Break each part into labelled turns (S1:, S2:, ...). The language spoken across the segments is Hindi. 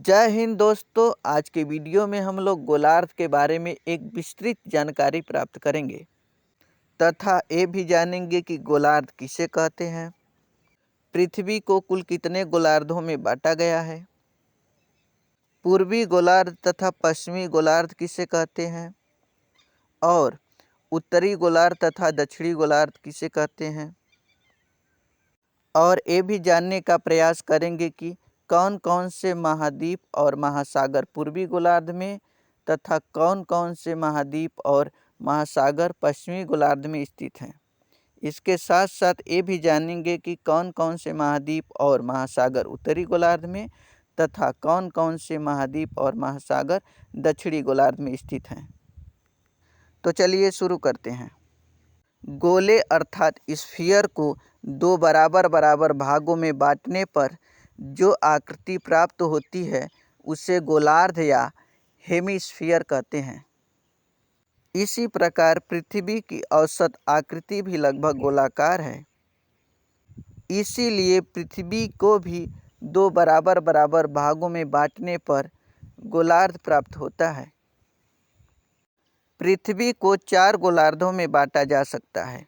S1: जय हिंद दोस्तों। आज के वीडियो में हम लोग गोलार्ध के बारे में एक विस्तृत जानकारी प्राप्त करेंगे तथा ये भी जानेंगे कि गोलार्ध किसे कहते हैं, पृथ्वी को कुल कितने गोलार्धों में बांटा गया है, पूर्वी गोलार्ध तथा पश्चिमी गोलार्ध किसे कहते हैं और उत्तरी गोलार्ध तथा दक्षिणी गोलार्ध किसे कहते हैं। और ये भी जानने का प्रयास करेंगे कि कौन कौन से महाद्वीप और महासागर पूर्वी गोलार्ध में तथा कौन कौन से महाद्वीप और महासागर पश्चिमी गोलार्ध में स्थित हैं। इसके साथ साथ ये भी जानेंगे कि कौन कौन से महाद्वीप और महासागर उत्तरी गोलार्ध में तथा कौन कौन से महाद्वीप और महासागर दक्षिणी गोलार्ध में स्थित हैं। तो चलिए शुरू करते हैं। गोले अर्थात स्फीयर को दो बराबर बराबर भागों में बांटने पर जो आकृति प्राप्त होती है उसे गोलार्ध या हेमिस्फीयर कहते हैं। इसी प्रकार पृथ्वी की औसत आकृति भी लगभग गोलाकार है, इसीलिए पृथ्वी को भी दो बराबर बराबर भागों में बांटने पर गोलार्ध प्राप्त होता है। पृथ्वी को चार गोलार्धों में बांटा जा सकता है।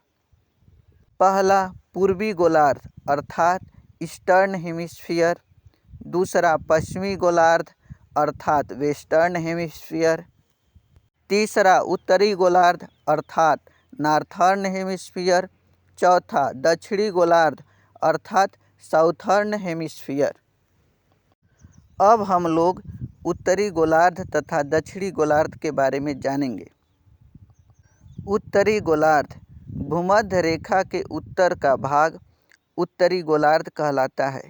S1: पहला पूर्वी गोलार्ध अर्थात ईस्टर्न हेमिस्फीयर, दूसरा पश्चिमी गोलार्ध अर्थात वेस्टर्न हेमिस्फीयर, तीसरा उत्तरी गोलार्ध अर्थात नॉर्थर्न हेमिस्फीयर, चौथा दक्षिणी गोलार्ध अर्थात साउथर्न हेमिस्फीयर। अब हम लोग उत्तरी गोलार्ध तथा दक्षिणी गोलार्ध के बारे में जानेंगे। उत्तरी गोलार्ध भूमध्य रेखा के उत्तर का भाग उत्तरी गोलार्ध कहलाता है,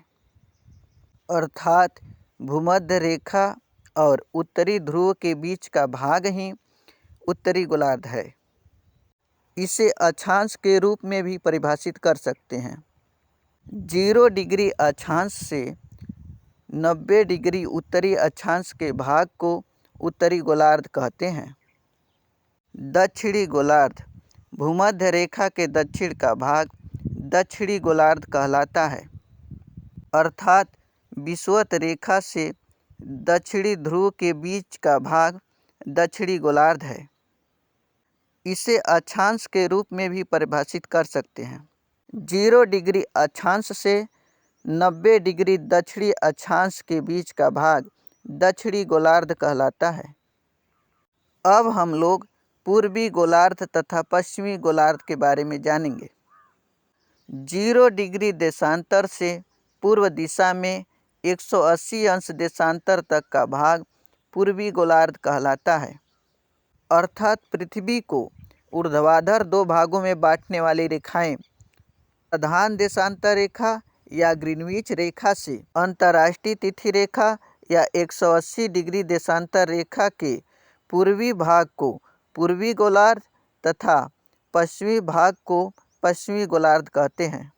S1: अर्थात भूमध्य रेखा और उत्तरी ध्रुव के बीच का भाग ही उत्तरी गोलार्ध है। इसे अक्षांश के रूप में भी परिभाषित कर सकते हैं। 0 डिग्री अक्षांश से 90 डिग्री उत्तरी अक्षांश के भाग को उत्तरी गोलार्ध कहते हैं। दक्षिणी गोलार्ध भूमध्य रेखा के दक्षिण का भाग दक्षिणी गोलार्ध कहलाता है, अर्थात विषुवत रेखा से दक्षिणी ध्रुव के बीच का भाग दक्षिणी गोलार्ध है। इसे अक्षांश के रूप में भी परिभाषित कर सकते हैं। 0 डिग्री अक्षांश से 90 डिग्री दक्षिणी अक्षांश के बीच का भाग दक्षिणी गोलार्ध कहलाता है। अब हम लोग पूर्वी गोलार्ध तथा पश्चिमी गोलार्ध के बारे में जानेंगे। 0 डिग्री देशांतर से पूर्व दिशा में 180 अंश देशांतर तक का भाग पूर्वी गोलार्ध कहलाता है, अर्थात पृथ्वी को ऊर्ध्वाधर दो भागों में बांटने वाली रेखाएं प्रधान देशांतर रेखा या ग्रीनविच रेखा से अंतर्राष्ट्रीय तिथि रेखा या 180 डिग्री देशांतर रेखा के पूर्वी भाग को पूर्वी गोलार्ध तथा पश्चिमी भाग को पश्चिमी गोलार्ध कहते हैं।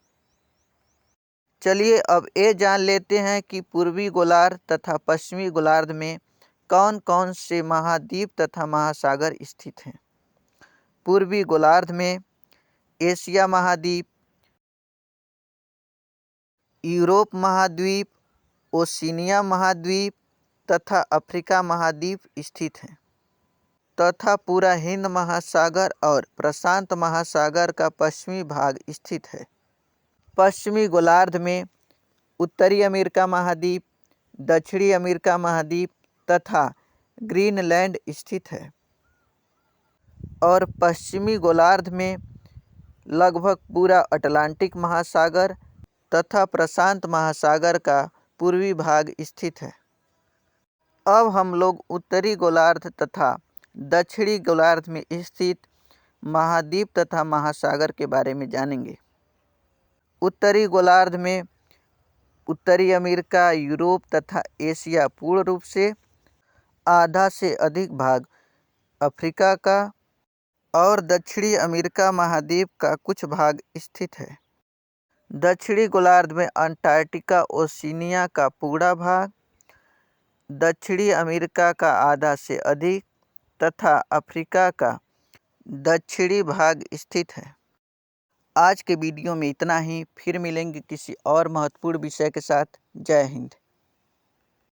S1: चलिए अब ये जान लेते हैं कि पूर्वी गोलार्ध तथा पश्चिमी गोलार्ध में कौन कौन से महाद्वीप तथा महासागर स्थित हैं। पूर्वी गोलार्ध में एशिया महाद्वीप, यूरोप महाद्वीप, ओशिनिया महाद्वीप तथा अफ्रीका महाद्वीप स्थित हैं तथा पूरा हिंद महासागर और प्रशांत महासागर का पश्चिमी भाग स्थित है। पश्चिमी गोलार्ध में उत्तरी अमेरिका महाद्वीप, दक्षिणी अमेरिका महाद्वीप तथा ग्रीनलैंड स्थित है और पश्चिमी गोलार्ध में लगभग पूरा अटलांटिक महासागर तथा प्रशांत महासागर का पूर्वी भाग स्थित है। अब हम लोग उत्तरी गोलार्ध तथा दक्षिणी गोलार्ध में स्थित महाद्वीप तथा महासागर के बारे में जानेंगे। उत्तरी गोलार्ध में उत्तरी अमेरिका, यूरोप तथा एशिया पूर्ण रूप से, आधा से अधिक भाग अफ्रीका का और दक्षिणी अमेरिका महाद्वीप का कुछ भाग स्थित है। दक्षिणी गोलार्ध में अंटार्कटिका, ओशिनिया का पूरा भाग, दक्षिणी अमेरिका का आधा से अधिक तथा अफ्रीका का दक्षिणी भाग स्थित है। आज के वीडियो में इतना ही। फिर मिलेंगे किसी और महत्वपूर्ण विषय के साथ। जय हिंद।